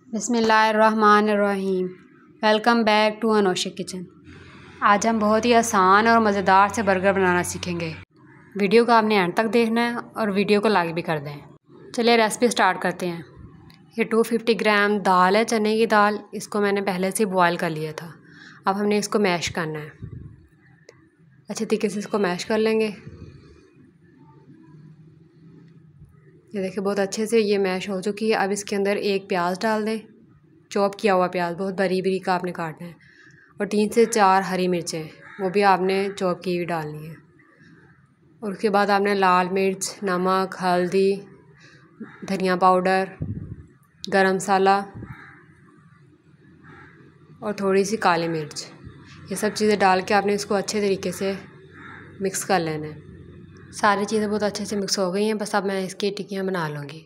बिस्मिल्लाहिर्रहमानिर्रहीम। Welcome back to Anosha kitchen. आज हम बहुत ही आसान और मज़ेदार से बर्गर बनाना सीखेंगे। वीडियो को आपने एंड तक देखना है और वीडियो को लाइक भी कर दें। चलिए रेसिपी स्टार्ट करते हैं। ये 250 ग्राम दाल है, चने की दाल। इसको मैंने पहले से बॉयल कर लिया था। अब हमने इसको मैश करना है। अच्छे तरीके से इसको मैश कर लेंगे। ये देखिए बहुत अच्छे से ये मैश हो चुकी है। अब इसके अंदर एक प्याज डाल दें, चॉप किया हुआ प्याज, बहुत बारीक बारीक आपने काटना है। और 3 से 4 हरी मिर्चें, वो भी आपने चॉप की हुई डालनी है। और उसके बाद आपने लाल मिर्च, नमक, हल्दी, धनिया पाउडर, गरम मसाला और थोड़ी सी काली मिर्च, ये सब चीज़ें डाल के आपने इसको अच्छे तरीके से मिक्स कर लेना है। सारी चीज़ें बहुत अच्छे से मिक्स हो गई हैं। बस अब मैं इसकी टिक्कियाँ बना लूँगी।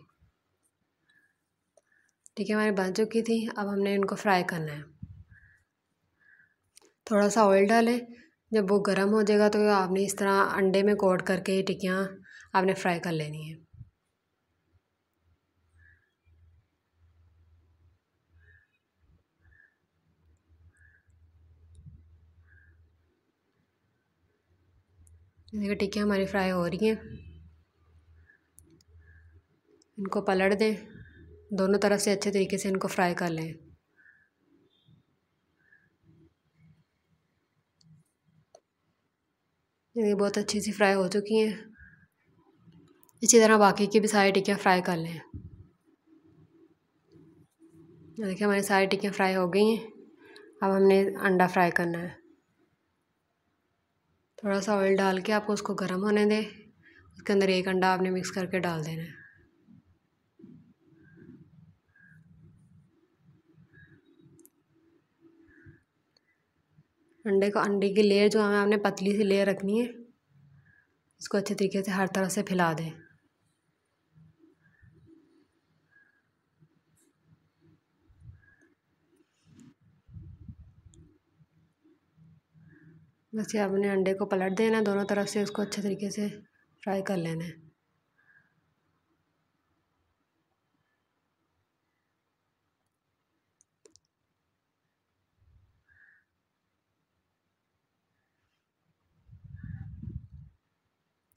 टिक्कियाँ हमारी बन चुकी थी। अब हमने इनको फ्राई करना है। थोड़ा सा ऑयल डालें। जब वो गर्म हो जाएगा तो आपने इस तरह अंडे में कोट करके ये टिक्कियाँ आपने फ्राई कर लेनी है। देखिए टिक्कियाँ हमारी फ्राई हो रही हैं। इनको पलट दें, दोनों तरफ से अच्छे तरीके से इनको फ्राई कर लें। ये बहुत अच्छी सी फ्राई हो चुकी हैं। इसी तरह बाकी की भी सारी टिक्कियाँ फ्राई कर लें। देखिए हमारी सारी टिक्कियाँ फ्राई हो गई हैं। अब हमने अंडा फ्राई करना है। थोड़ा सा ऑयल डाल के आपको उसको गर्म होने दें। उसके अंदर एक अंडा आपने मिक्स करके डाल देना है। अंडे की लेयर जो हमें आपने पतली सी लेयर रखनी है। इसको अच्छे तरीके से हर तरफ से फैला दें। बस ये आपने अंडे को पलट देना, दोनों तरफ से उसको अच्छे तरीके से फ्राई कर लेना है।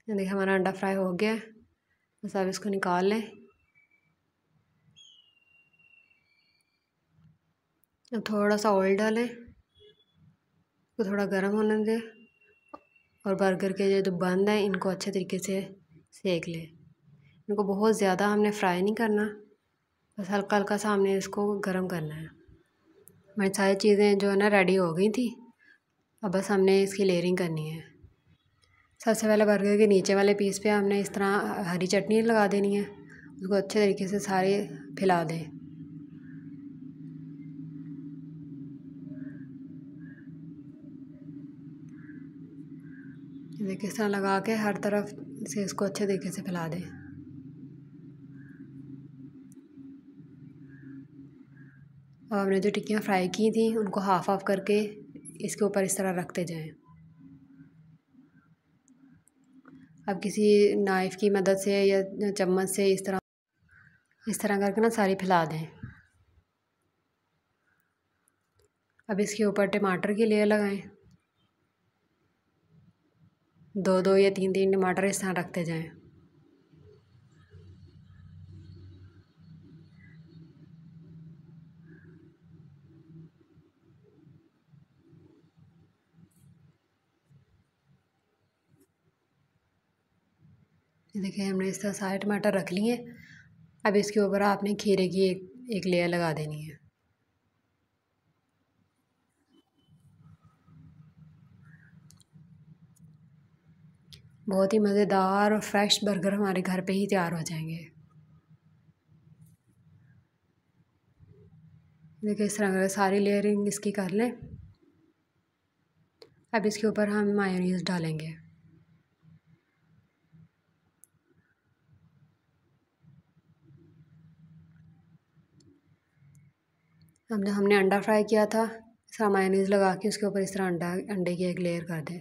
देखिए हमारा अंडा फ्राई हो गया है। बस अब इसको निकाल लें। अब थोड़ा सा ऑयल डालें, इसको थोड़ा गर्म होने दें और बर्गर के जो बंद हैं इनको अच्छे तरीके से सेक लें। इनको बहुत ज़्यादा हमने फ्राई नहीं करना, बस हल्का हल्का सा हमने इसको गर्म करना है। हमारी सारी चीज़ें जो है ना रेडी हो गई थी। अब बस हमने इसकी लेयरिंग करनी है। सबसे पहले बर्गर के नीचे वाले पीस पे हमने इस तरह हरी चटनी लगा देनी है। उसको अच्छे तरीके से सारे फैला दें। देखिए इस तरह लगा के हर तरफ से इसको अच्छे तरीके से फैला दें। अब हमने जो टिक्कियाँ फ्राई की थी उनको हाफ हाफ करके इसके ऊपर इस तरह रखते जाएं। अब किसी नाइफ़ की मदद से या चम्मच से इस तरह करके ना सारी फैला दें। अब इसके ऊपर टमाटर की लेयर लगाएं। 2-2 या 3-3 टमाटर इस तरह रखते जाएं। देखिए हमने इस तरह सारे टमाटर रख लिए। अब इसके ऊपर आपने खीरे की एक लेयर लगा देनी है। बहुत ही मज़ेदार और फ्रेश बर्गर हमारे घर पे ही तैयार हो जाएंगे। देखिए इस तरह सारी लेयरिंग इसकी कर लें। अब इसके ऊपर हम मायोनीज़ डालेंगे। अब जब हमने अंडा फ्राई किया था, इस तरह मायोनीज़ लगा के उसके ऊपर इस तरह अंडे की एक लेयर कर दें।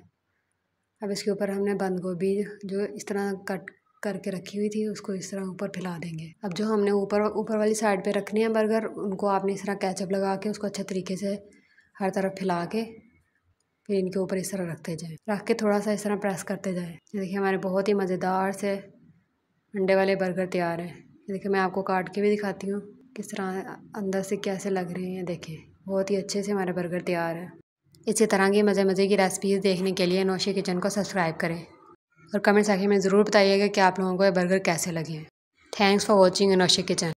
अब इसके ऊपर हमने बंद गोभी जो इस तरह कट करके रखी हुई थी उसको इस तरह ऊपर फैला देंगे। अब जो हमने ऊपर वाली साइड पे रखने हैं बर्गर, उनको आपने इस तरह केचप लगा के उसको अच्छे तरीके से हर तरफ फैला के फिर इनके ऊपर इस तरह रखते जाएं। रख के थोड़ा सा इस तरह प्रेस करते जाएं। ये देखिए हमारे बहुत ही मज़ेदार से अंडे वाले बर्गर तैयार हैं। ये देखिए मैं आपको काट के भी दिखाती हूँ किस तरह अंदर से कैसे लग रहे हैं। देखिए बहुत ही अच्छे से हमारे बर्गर तैयार है। इसी तरह की मज़े की रेसिपीज़ देखने के लिए नौशी किचन को सब्सक्राइब करें और कमेंट सेक्शन में ज़रूर बताइएगा कि आप लोगों को ये बर्गर कैसे लगे हैं। Thanks for watching नौशी kitchen.